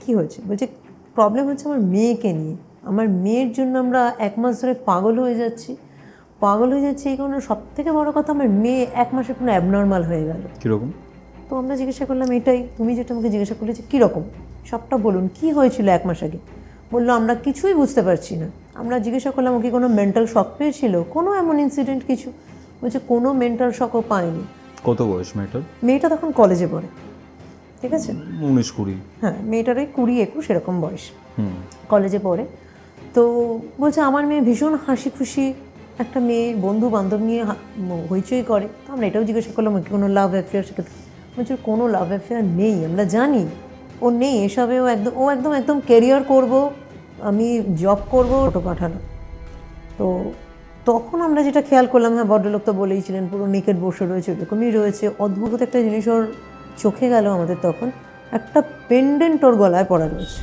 কী হয়েছে? বলছে প্রবলেম হচ্ছে আমার মেয়েকে নিয়ে, আমার মেয়ের জন্য আমরা 1 মাস ধরে পাগল হয়ে যাচ্ছি এই কারণে সবথেকে বড় কথা আমার মেয়ে 1 মাসে কোনো অ্যাবনর্মাল হয়ে গেল। কীরকম? তো আমরা জিজ্ঞাসা করলাম এটাই, তুমি যেটা আমাকে জিজ্ঞাসা করলে যে কীরকম, সবটা বলুন, কী হয়েছিল 1 মাস আগে? বললো আমরা কিছুই বুঝতে পারছি না। আমরা জিজ্ঞাসা করলাম ও কি কোনো মেন্টাল শক পেয়েছিল, কোনো এমন ইনসিডেন্ট কিছু? বলছে কোনো মেন্টাল শকও পায়নি। কত বয়স মেয়েটার? মেয়েটা তখন কলেজে পড়ে, ঠিক আছে? 19-20। হ্যাঁ, মেয়েটার ওই 20-21 এরকম বয়স, কলেজে পড়ে। তো বলছে আমার মেয়ে ভীষণ হাসি খুশি একটা মেয়ে, বন্ধু বান্ধব নিয়ে হইচই করে। তো আমরা এটাও জিজ্ঞাসা করলাম কি কোনো লাভ অ্যাফেয়ার? সেক্ষেত্রে বলছে কোনো লাভ অ্যাফেয়ার নেই, আমরা জানি ও নেই এসবে, একদম কেরিয়ার করব, আমি জব করবো, ফটো পাঠানো। তো তখন আমরা যেটা খেয়াল করলাম, হ্যাঁ ভদ্রলোক তো বলেইছিলেন পুরো নেকেড বসে রয়েছে, এরকমই রয়েছে। অদ্ভুত একটা জিনিস ওর চোখে গেল আমাদের তখন, একটা পেন্ডেন্ট ওর গলায় পড়া রয়েছে।